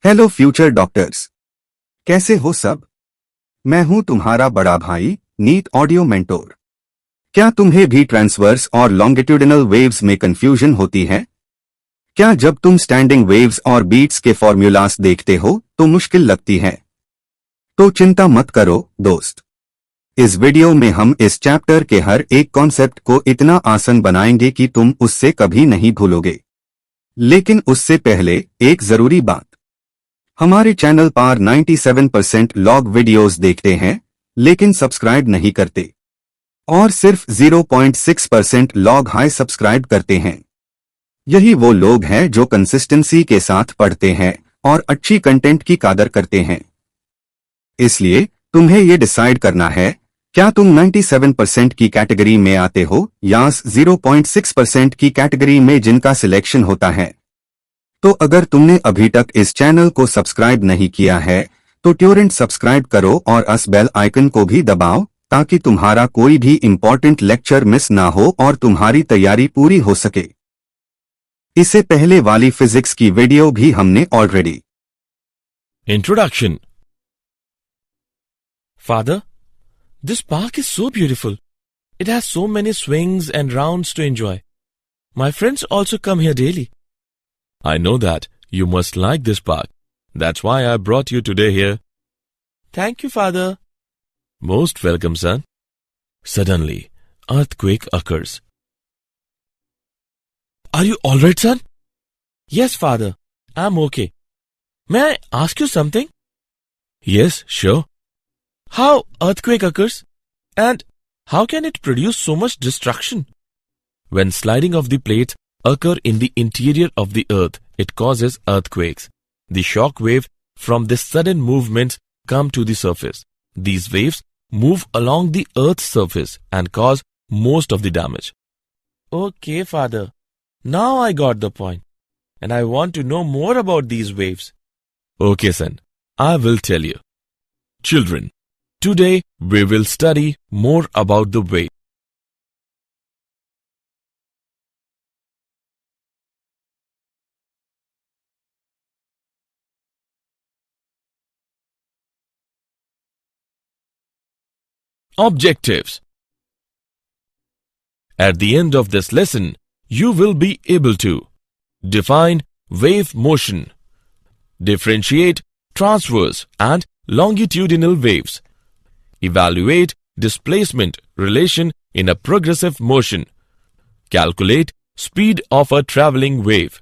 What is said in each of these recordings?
Hello future doctors, कैसे हो सब? मैं हूं तुम्हारा बड़ा भाई नीट ऑडियो मेंटोर। क्या तुम्हें भी ट्रांसवर्स और लॉन्गिट्यूडिनल वेव्स में कंफ्यूजन होती है? क्या जब तुम स्टैंडिंग वेव्स और बीट्स के फॉर्मूलास देखते हो तो मुश्किल लगती है? तो चिंता मत करो दोस्त। इस वीडियो में हम इस चैप्टर के हर एक कॉन्सेप्ट को इतना आसान बनाएंगे कि तुम उससे कभी नहीं भूलोगे। लेकिन उससे पहले एक जरूरी बात। हमारे चैनल पर 97% लोग वीडियोस देखते हैं लेकिन सब्सक्राइब नहीं करते और सिर्फ 0.6% लोग हाई सब्सक्राइब करते हैं। यही वो लोग हैं जो कंसिस्टेंसी के साथ पढ़ते हैं और अच्छी कंटेंट की कदर करते हैं। इसलिए तुम्हें ये डिसाइड करना है, क्या तुम 97% की कैटेगरी में आते हो या 0.6% की कैटेगरी में जिनका सिलेक्शन होता है। तो अगर तुमने अभी तक इस चैनल को सब्सक्राइब नहीं किया है तो तुरंत सब्सक्राइब करो और इस बेल आइकन को भी दबाओ ताकि तुम्हारा कोई भी इम्पोर्टेंट लेक्चर मिस ना हो और तुम्हारी तैयारी पूरी हो सके। इससे पहले वाली फिजिक्स की वीडियो भी हमने already. Introduction. Father, this park is so beautiful. It has so many swings and rounds to enjoy. My friends also come here daily. I know that you must like this park. That's why I brought you today here. Thank you, Father. Most welcome, son. Suddenly, earthquake occurs. Are you all right, son? Yes, Father. I'm okay. May I ask you something? Yes, sure. How earthquake occurs? And how can it produce so much destruction? When sliding of the plates occur in the interior of the earth, it causes earthquakes. The shock wave from this sudden movements come to the surface. These waves move along the earth's surface and cause most of the damage. Okay, Father. Now I got the point. And I want to know more about these waves. Okay, son. I will tell you. Children, today we will study more about the wave. Objectives. At the end of this lesson, you will be able to define wave motion, differentiate transverse and longitudinal waves, evaluate displacement relation in a progressive motion, calculate speed of a traveling wave,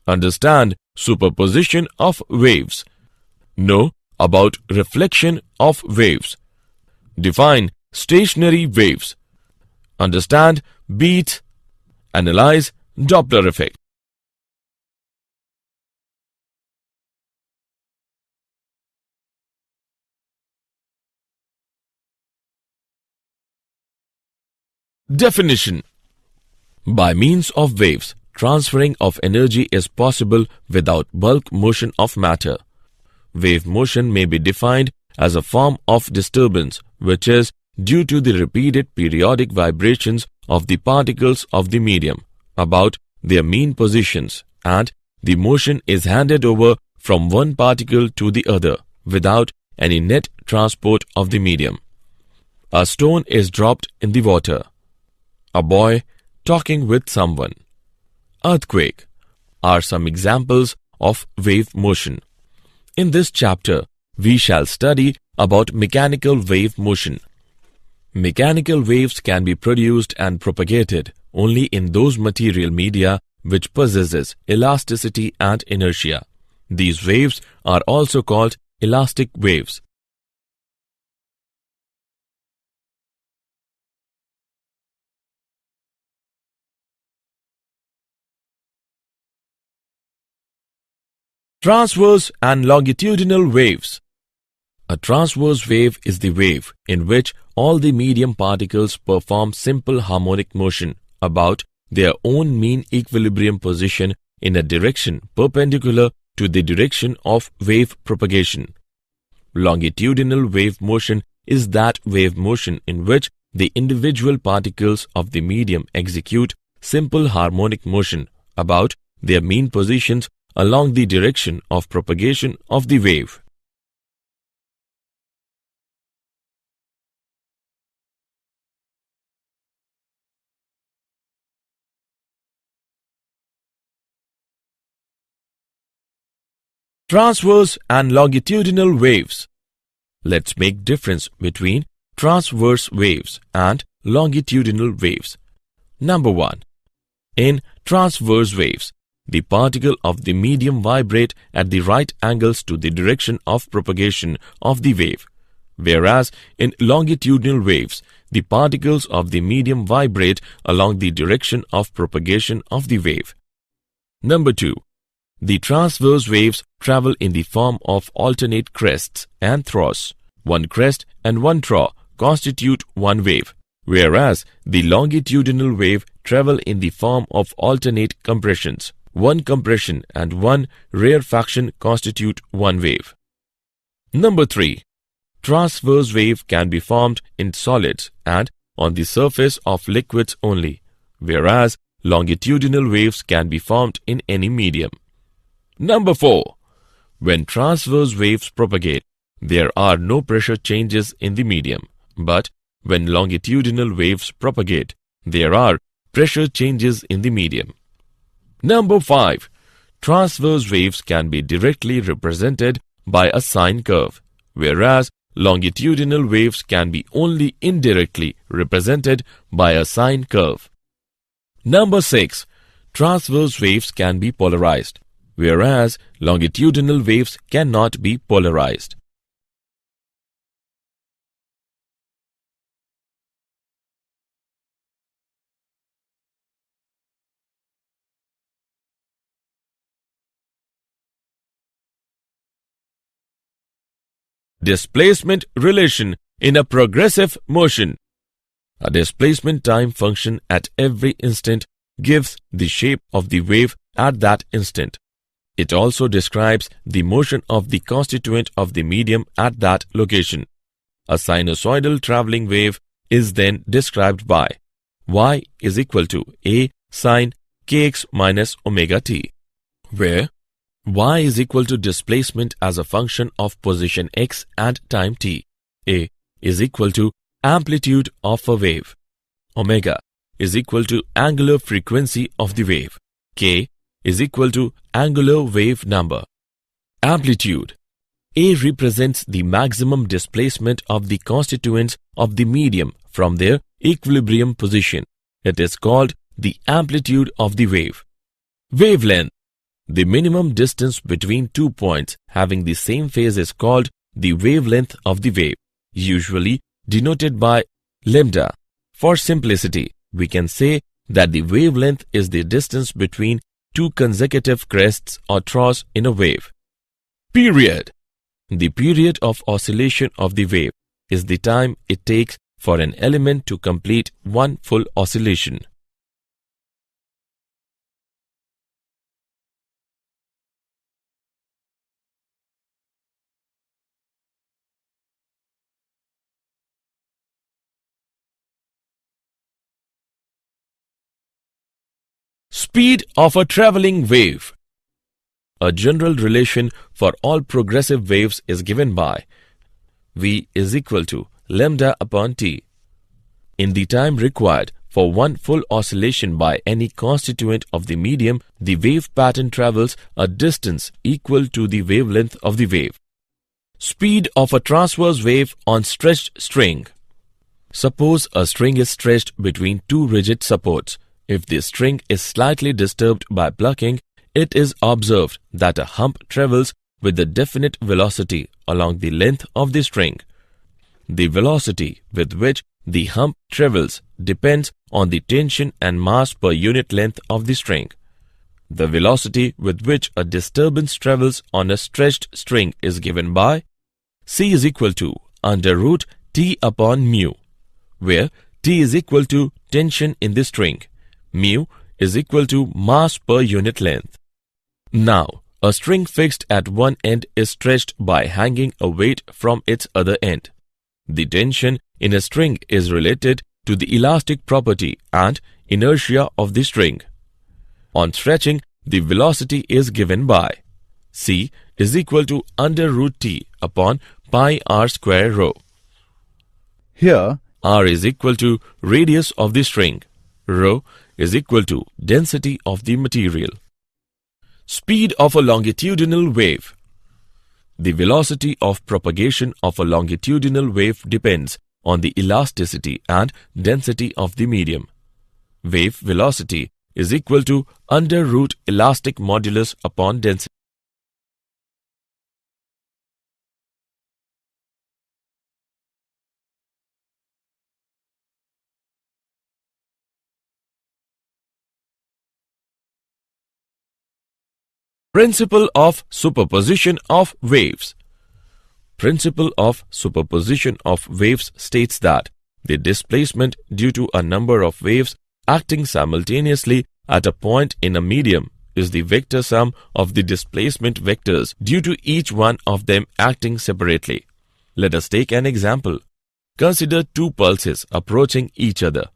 understand superposition of waves, know about reflection of waves, define stationary waves, understand beats, analyze Doppler effect. Definition. By means of waves, transferring of energy is possible without bulk motion of matter. Wave motion may be defined as a form of disturbance which is due to the repeated periodic vibrations of the particles of the medium about their mean positions, and the motion is handed over from one particle to the other without any net transport of the medium. A stone is dropped in the water. A boy talking with someone. Earthquake are some examples of wave motion. In this chapter, we shall study about mechanical wave motion. Mechanical waves can be produced and propagated only in those material media which possesses elasticity and inertia. These waves are also called elastic waves. Transverse and longitudinal waves. A transverse wave is the wave in which all the medium particles perform simple harmonic motion about their own mean equilibrium position in a direction perpendicular to the direction of wave propagation. Longitudinal wave motion is that wave motion in which the individual particles of the medium execute simple harmonic motion about their mean positions along the direction of propagation of the wave. Transverse and longitudinal waves. Let's make difference between transverse waves and longitudinal waves. Number 1. In transverse waves, the particle of the medium vibrate at the right angles to the direction of propagation of the wave, whereas in longitudinal waves, the particles of the medium vibrate along the direction of propagation of the wave. Number 2. The transverse waves travel in the form of alternate crests and troughs. One crest and one trough constitute one wave, whereas the longitudinal wave travel in the form of alternate compressions. One compression and one rarefaction constitute one wave. Number 3. Transverse wave can be formed in solids and on the surface of liquids only, whereas longitudinal waves can be formed in any medium. Number 4. When transverse waves propagate, there are no pressure changes in the medium, but when longitudinal waves propagate, there are pressure changes in the medium. Number 5. Transverse waves can be directly represented by a sine curve, whereas longitudinal waves can be only indirectly represented by a sine curve. Number 6. Transverse waves can be polarized, whereas longitudinal waves cannot be polarized. Displacement relation in a progressive motion. A displacement time function at every instant gives the shape of the wave at that instant. It also describes the motion of the constituent of the medium at that location. A sinusoidal traveling wave is then described by y is equal to a sine kx minus omega t, where y is equal to displacement as a function of position x and time t. A is equal to amplitude of a wave. Omega is equal to angular frequency of the wave. K is equal to angular wave number. Amplitude. A represents the maximum displacement of the constituents of the medium from their equilibrium position. It is called the amplitude of the wave. Wavelength. The minimum distance between 2 points having the same phase is called the wavelength of the wave, usually denoted by lambda. For simplicity, we can say that the wavelength is the distance between two consecutive crests or troughs in a wave. Period. The period of oscillation of the wave is the time it takes for an element to complete one full oscillation. Speed of a traveling wave. A general relation for all progressive waves is given by v is equal to lambda upon t. In the time required for one full oscillation by any constituent of the medium, the wave pattern travels a distance equal to the wavelength of the wave. Speed of a transverse wave on stretched string. Suppose a string is stretched between two rigid supports. If the string is slightly disturbed by plucking, it is observed that a hump travels with a definite velocity along the length of the string. The velocity with which the hump travels depends on the tension and mass per unit length of the string. The velocity with which a disturbance travels on a stretched string is given by C is equal to under root T upon mu, where T is equal to tension in the string. Mu is equal to mass per unit length. Now, a string fixed at one end is stretched by hanging a weight from its other end. The tension in a string is related to the elastic property and inertia of the string. On stretching, the velocity is given by c is equal to under root t upon pi r square rho. Here, R is equal to radius of the string. Rho is equal to density of the material. Speed of a longitudinal wave. The velocity of propagation of a longitudinal wave depends on the elasticity and density of the medium. Wave velocity is equal to under root elastic modulus upon density. Principle of superposition of waves. Principle of superposition of waves states that the displacement due to a number of waves acting simultaneously at a point in a medium is the vector sum of the displacement vectors due to each one of them acting separately. Let us take an example. Consider two pulses approaching each other.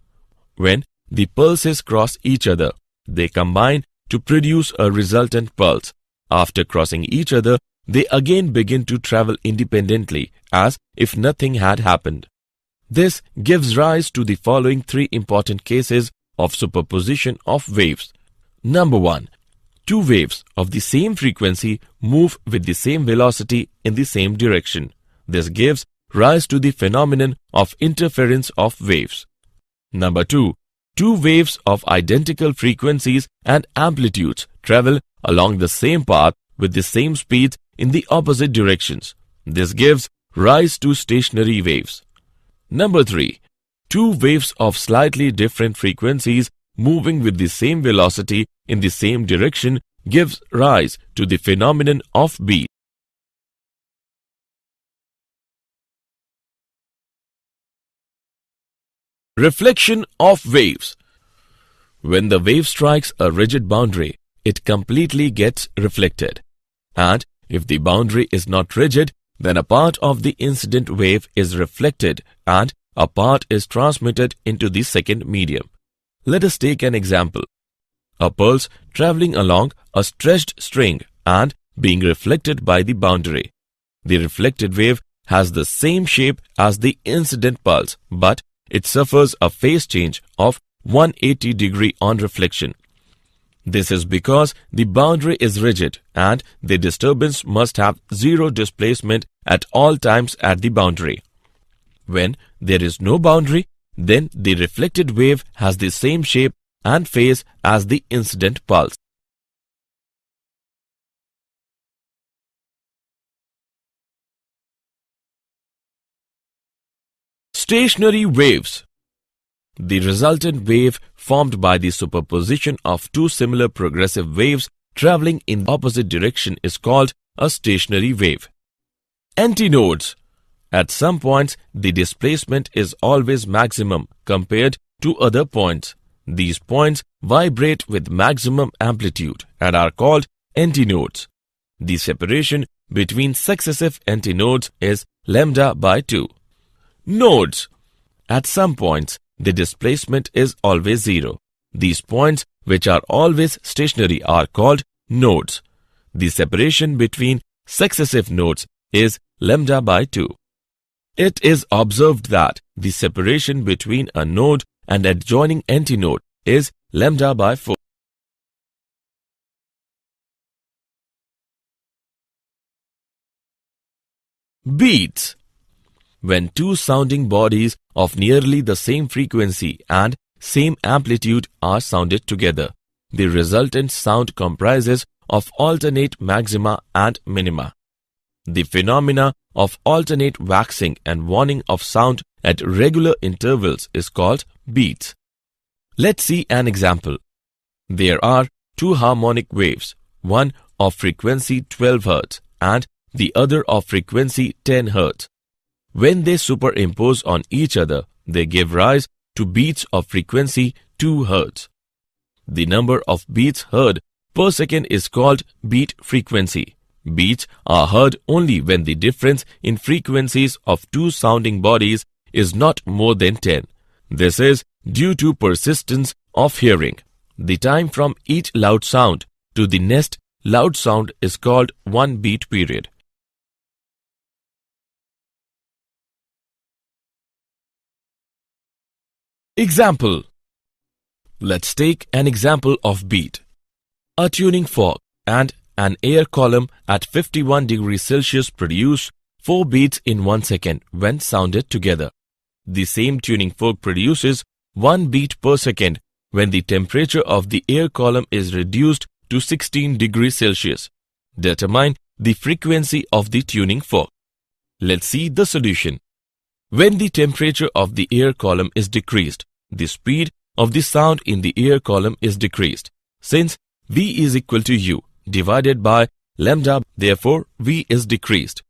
When the pulses cross each other, they combine to produce a resultant pulse. After crossing each other, they again begin to travel independently as if nothing had happened. This gives rise to the following three important cases of superposition of waves. Number 1. Two waves of the same frequency move with the same velocity in the same direction. This gives rise to the phenomenon of interference of waves. Number 2. Two waves of identical frequencies and amplitudes travel along the same path with the same speeds in the opposite directions. This gives rise to stationary waves. Number 3. Two waves of slightly different frequencies moving with the same velocity in the same direction gives rise to the phenomenon of beat. Reflection of waves. When the wave strikes a rigid boundary, it completely gets reflected. And if the boundary is not rigid, then a part of the incident wave is reflected and a part is transmitted into the second medium. Let us take an example. A pulse traveling along a stretched string and being reflected by the boundary. The reflected wave has the same shape as the incident pulse, but it suffers a phase change of 180 degree on reflection. This is because the boundary is rigid and the disturbance must have zero displacement at all times at the boundary. When there is no boundary, then the reflected wave has the same shape and phase as the incident pulse. Stationary waves. The resultant wave formed by the superposition of two similar progressive waves traveling in opposite direction is called a stationary wave. Antinodes. At some points, the displacement is always maximum compared to other points. These points vibrate with maximum amplitude and are called antinodes. The separation between successive antinodes is lambda by 2. Nodes. At some points, the displacement is always zero. These points, which are always stationary, are called nodes. The separation between successive nodes is lambda by 2. It is observed that the separation between a node and adjoining antinode is lambda by 4. Beats. When two sounding bodies of nearly the same frequency and same amplitude are sounded together, the resultant sound comprises of alternate maxima and minima. The phenomena of alternate waxing and waning of sound at regular intervals is called beats. Let's see an example. There are two harmonic waves, one of frequency 12 Hz and the other of frequency 10 Hz. When they superimpose on each other, they give rise to beats of frequency 2 Hz. The number of beats heard per second is called beat frequency. Beats are heard only when the difference in frequencies of two sounding bodies is not more than 10. This is due to persistence of hearing. The time from each loud sound to the next loud sound is called one beat period. Example. Let's take an example of beat. A tuning fork and an air column at 51 degrees Celsius produce 4 beats in 1 second when sounded together. The same tuning fork produces 1 beat per second when the temperature of the air column is reduced to 16 degrees Celsius. Determine the frequency of the tuning fork. Let's see the solution. When the temperature of the air column is decreased, the speed of the sound in the air column is decreased. Since V is equal to U divided by lambda, therefore V is decreased.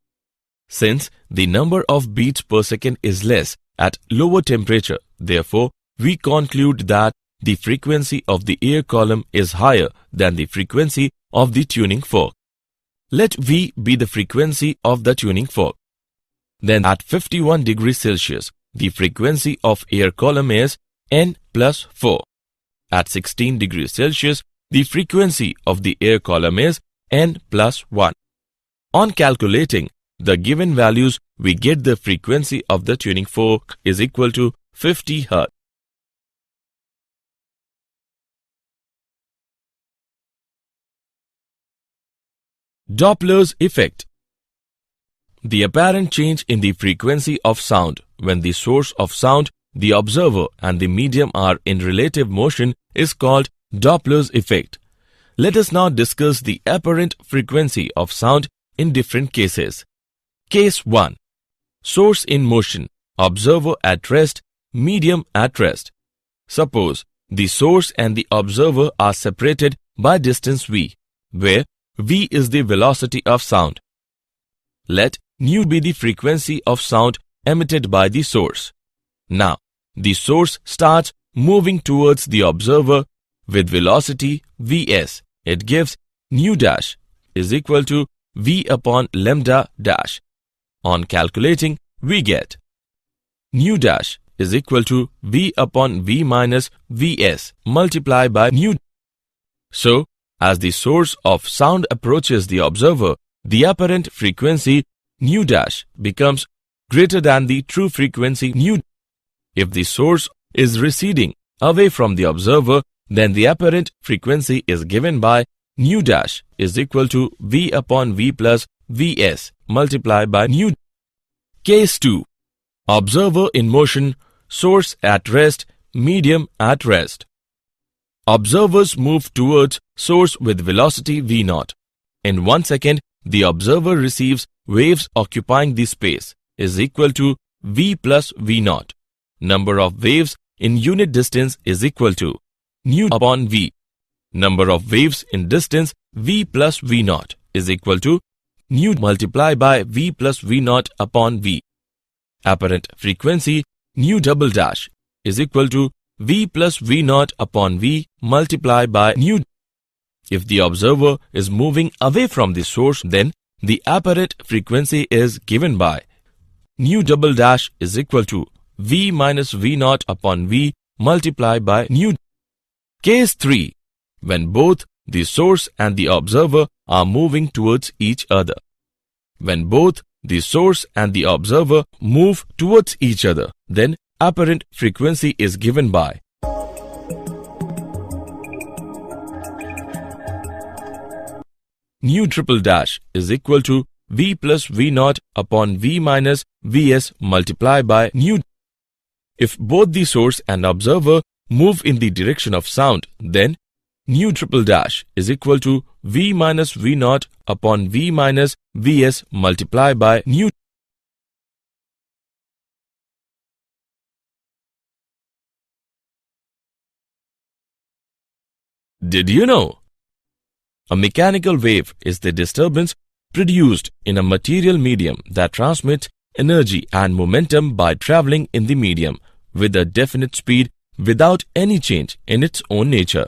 Since the number of beats per second is less at lower temperature, therefore we conclude that the frequency of the air column is higher than the frequency of the tuning fork. Let V be the frequency of the tuning fork. Then at 51 degrees Celsius, the frequency of air column is N plus 4. At 16 degrees Celsius, the frequency of the air column is N plus 1. On calculating the given values, we get the frequency of the tuning fork is equal to 50 Hz. Doppler's effect. The apparent change in the frequency of sound when the source of sound, the observer and the medium are in relative motion is called Doppler's effect. Let us now discuss the apparent frequency of sound in different cases. Case 1. Source in motion, observer at rest, medium at rest. Suppose the source and the observer are separated by distance v, where v is the velocity of sound. Let nu be the frequency of sound emitted by the source. Now, the source starts moving towards the observer with velocity vs. It gives nu dash is equal to v upon lambda dash. On calculating, we get nu dash is equal to v upon v minus vs multiplied by nu. So, as the source of sound approaches the observer, the apparent frequency nu dash becomes greater than the true frequency nu. If the source is receding away from the observer, then the apparent frequency is given by nu dash is equal to v upon v plus vs multiplied by nu. Case 2. Observer in motion, source at rest, medium at rest. Observers move towards source with velocity v0. In 1 second, the observer receives waves occupying the space is equal to v plus v0. Number of waves in unit distance is equal to nu upon v. Number of waves in distance v plus v0 is equal to nu multiplied by v plus v0 upon v. Apparent frequency nu double dash is equal to v plus v0 upon v multiplied by nu. If the observer is moving away from the source, then the apparent frequency is given by nu double dash is equal to v minus v0 upon v multiplied by nu. Case 3. When both the source and the observer are moving towards each other. When both the source and the observer move towards each other, then apparent frequency is given by nu triple dash is equal to v plus v0 upon v minus vs multiplied by nu. If both the source and observer move in the direction of sound, then nu triple dash is equal to v minus v0 upon v minus vs multiplied by nu. Did you know? A mechanical wave is the disturbance produced in a material medium that transmits energy and momentum by traveling in the medium with a definite speed without any change in its own nature.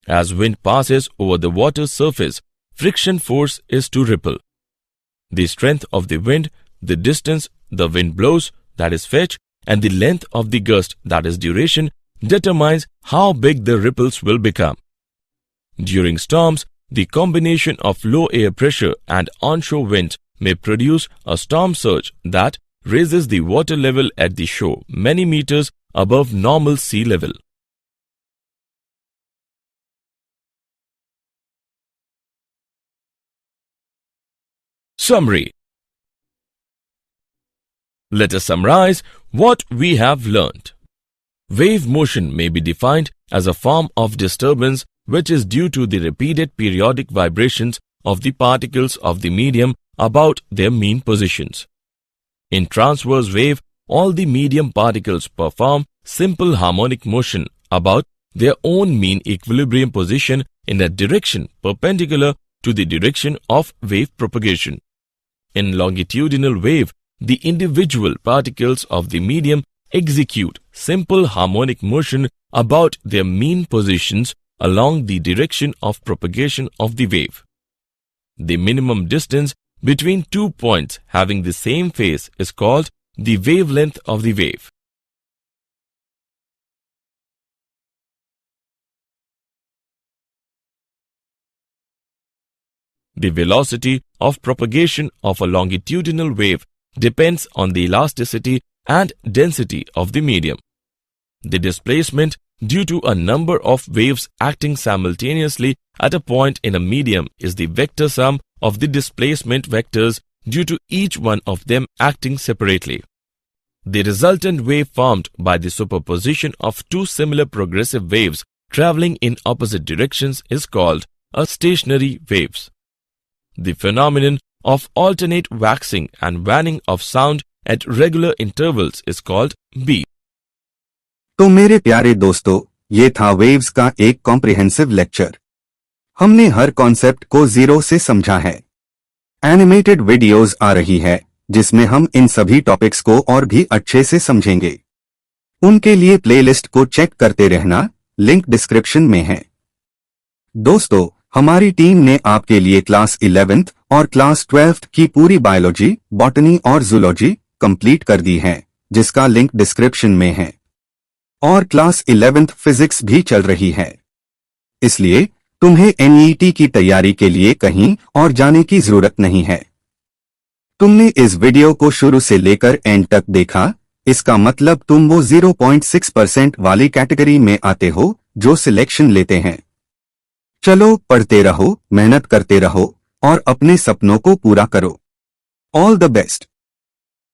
As wind passes over the water's surface, friction force is to ripple. The strength of the wind, the distance the wind blows, that is fetch, and the length of the gust, that is duration, determines how big the ripples will become. During storms, the combination of low air pressure and onshore wind may produce a storm surge that raises the water level at the shore many meters above normal sea level. Summary. Let us summarize what we have learnt. Wave motion may be defined as a form of disturbance which is due to the repeated periodic vibrations of the particles of the medium about their mean positions. In transverse wave, all the medium particles perform simple harmonic motion about their own mean equilibrium position in a direction perpendicular to the direction of wave propagation. In longitudinal wave, the individual particles of the medium execute simple harmonic motion about their mean positions along the direction of propagation of the wave. The minimum distance between 2 points having the same phase is called the wavelength of the wave. The velocity of propagation of a longitudinal wave depends on the elasticity and density of the medium. The displacement due to a number of waves acting simultaneously at a point in a medium is the vector sum of the displacement vectors due to each one of them acting separately. The resultant wave formed by the superposition of two similar progressive waves traveling in opposite directions is called a stationary waves. The phenomenon of alternate waxing and waning of sound at regular intervals is called beat. तो मेरे प्यारे दोस्तों, ये था waves का एक comprehensive lecture. हमने हर concept को जीरो से समझा है। एनिमेटेड वीडियोस आ रही है जिसमें हम इन सभी टॉपिक्स को और भी अच्छे से समझेंगे। उनके लिए प्लेलिस्ट को चेक करते रहना, लिंक डिस्क्रिप्शन में है। दोस्तों, हमारी टीम ने आपके लिए क्लास 11th और क्लास 12th की पूरी बायोलॉजी, बॉटनी और जूलॉजी कंप्लीट कर दी है, जिसका लिंक डिस्क्रिप्शन में है। और क्लास 11th फिजिक्स भी चल रही है। इसलिए तुम्हें NEET की तैयारी के लिए कहीं और जाने की जरूरत नहीं है। तुमने इस वीडियो को शुरू से लेकर एंड तक देखा, इसका मतलब तुम वो 0.6% वाली कैटेगरी में आते हो जो सिलेक्शन लेते हैं। चलो पढ़ते रहो, मेहनत करते रहो और अपने सपनों को पूरा करो। All the best.